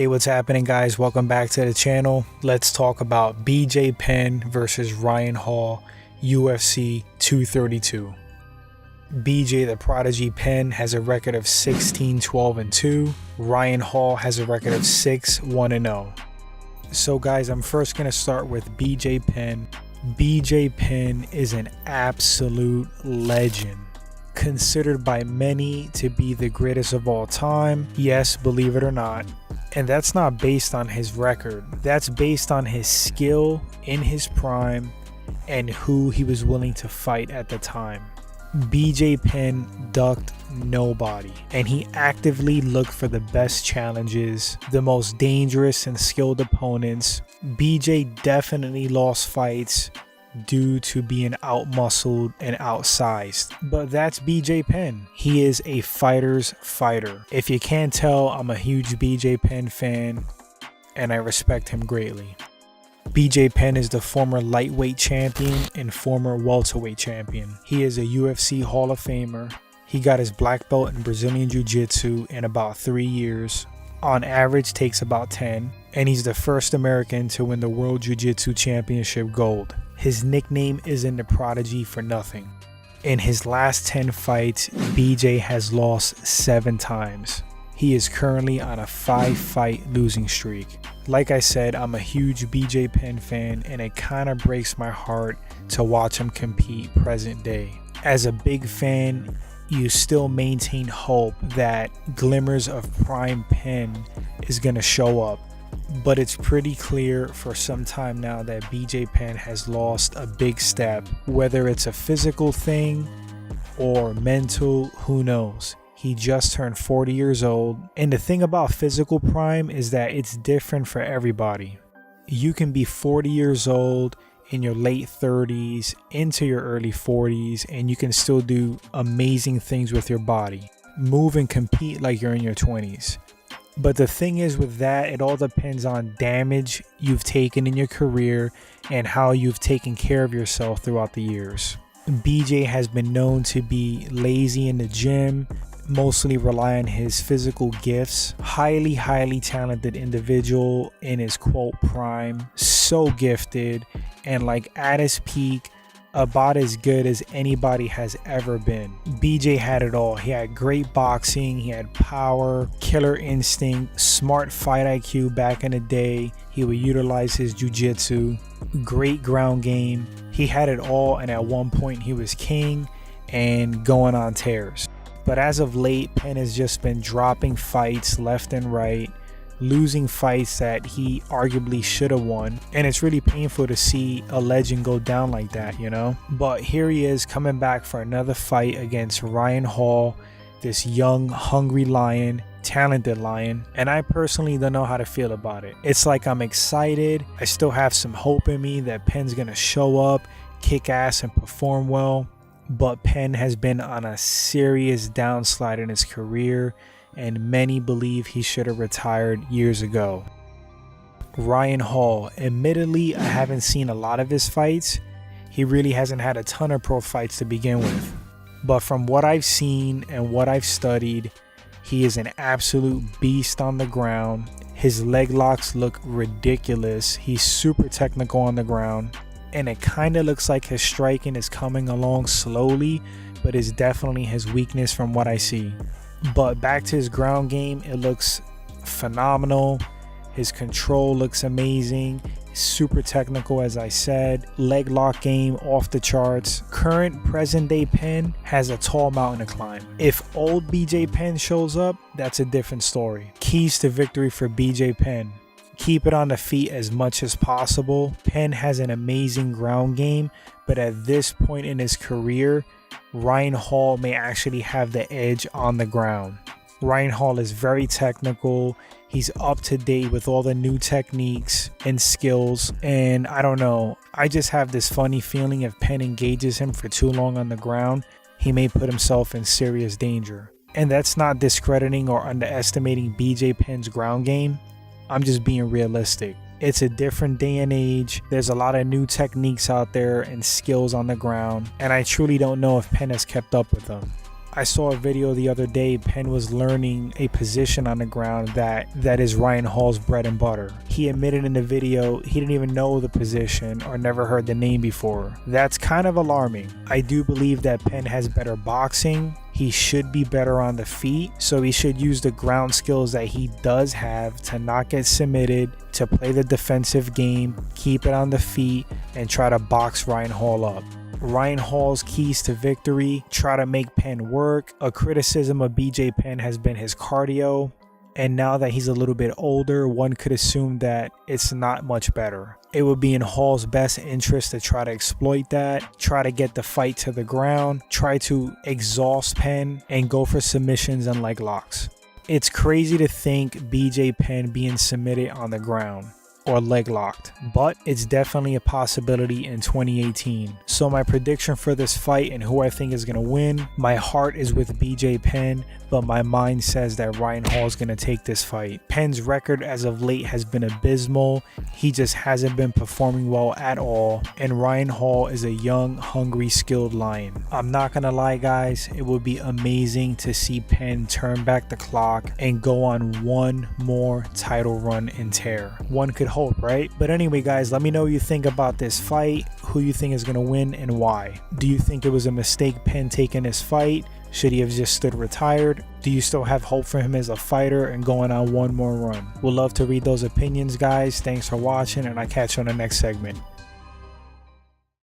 Hey, what's happening, guys? Welcome back to the channel. Let's talk about BJ Penn versus Ryan Hall, UFC 232. BJ the Prodigy Penn has a record of 16-12-2. Ryan Hall has a record of 6-1-0. So guys, I'm first going to start with BJ Penn. BJ Penn is an absolute legend, considered by many to be the greatest of all time. Yes, believe it or not. And that's not based on his record. That's based on his skill in his prime and who he was willing to fight at the time. BJ Penn ducked nobody, and he actively looked for the best challenges, the most dangerous and skilled opponents. BJ definitely lost fights due to being outmuscled and outsized, but that's BJ Penn. He is a fighter's fighter. If you can't tell, I'm a huge BJ Penn fan and I respect him greatly. BJ Penn is the former lightweight champion and former welterweight champion. He is a UFC Hall of Famer. He got his black belt in Brazilian Jiu-Jitsu in about 3 years. On average takes about 10, and he's the first American to win the World Jiu-Jitsu Championship gold. His nickname isn't the Prodigy for nothing. In his last 10 fights, BJ has lost 7 times. He is currently on a 5-fight losing streak. Like I said, I'm a huge BJ Penn fan, and it kind of breaks my heart to watch him compete present day. As a big fan, you still maintain hope that glimmers of prime Penn is going to show up. But it's pretty clear for some time now that BJ Penn has lost a big step. Whether it's a physical thing or mental, who knows? He just turned 40 years old. And the thing about physical prime is that it's different for everybody. You can be 40 years old, in your late 30s, into your early 40s, and you can still do amazing things with your body. Move and compete like you're in your 20s. But the thing is with that, it all depends on damage you've taken in your career and how you've taken care of yourself throughout the years. BJ has been known to be lazy in the gym, mostly rely on his physical gifts. Highly talented individual in his quote prime. So gifted and like at his peak, about as good as anybody has ever been. BJ had it all. He had great boxing, he had power, killer instinct, smart fight IQ back in the day. He would utilize his jiu-jitsu, great ground game. He had it all, and at one point he was king and going on tears. But as of late, Penn has just been dropping fights left and right, losing fights that he arguably should have won, and it's really painful to see a legend go down like that, you know. But here he is coming back for another fight against Ryan Hall, this young, hungry lion, talented lion, and I personally don't know how to feel about it. It's like I'm excited. I still have some hope in me that Penn's gonna show up, kick ass, and perform well. But Penn has been on a serious downslide in his career, and many believe he should have retired years ago. Ryan Hall, admittedly, I haven't seen a lot of his fights. He really hasn't had a ton of pro fights to begin with. But from what I've seen and what I've studied, he is an absolute beast on the ground. His leg locks look ridiculous. He's super technical on the ground. And it kind of looks like his striking is coming along slowly, but is definitely his weakness from what I see. But back to his ground game, it looks phenomenal. His control looks amazing. Super technical, as I said. Leg lock game off the charts. Current present day Penn has a tall mountain to climb. If old BJ Penn shows up, that's a different story. Keys to victory for BJ Penn: keep it on the feet as much as possible. Penn has an amazing ground game, but at this point in his career, Ryan Hall may actually have the edge on the ground. Ryan Hall is very technical. He's up to date with all the new techniques and skills. And I don't know, I just have this funny feeling if Penn engages him for too long on the ground, he may put himself in serious danger. And that's not discrediting or underestimating BJ Penn's ground game. I'm just being realistic. It's a different day and age. There's a lot of new techniques out there and skills on the ground, and I truly don't know if Penn has kept up with them. I saw a video the other day. Penn was learning a position on the ground that is Ryan Hall's bread and butter. He admitted in the video he didn't even know the position or never heard the name before. That's kind of alarming. I do believe that Penn has better boxing. He should be better on the feet, so he should use the ground skills that he does have to not get submitted, to play the defensive game, keep it on the feet, and try to box Ryan Hall up. Ryan Hall's keys to victory: try to make Penn work. A criticism of BJ Penn has been his cardio, and now that he's a little bit older, one could assume that it's not much better. It would be in Hall's best interest to try to exploit that, try to get the fight to the ground, try to exhaust Penn, and go for submissions and leg locks. It's crazy to think BJ Penn being submitted on the ground or leg locked, but it's definitely a possibility in 2018. So my prediction for this fight and who I think is going to win, my heart is with BJ Penn, but my mind says that Ryan Hall is going to take this fight. Penn's record as of late has been abysmal. He just hasn't been performing well at all, and Ryan Hall is a young, hungry, skilled lion. I'm not going to lie, guys, it would be amazing to see Penn turn back the clock and go on one more title run and tear. One could hope, right? But anyway, guys, let me know what you think about this fight, who you think is going to win and why. Do you think it was a mistake Penn taking this fight? Should he have just stood retired? Do you still have hope for him as a fighter and going on one more run? We'd love to read those opinions, guys. Thanks for watching, and I'll catch you on the next segment.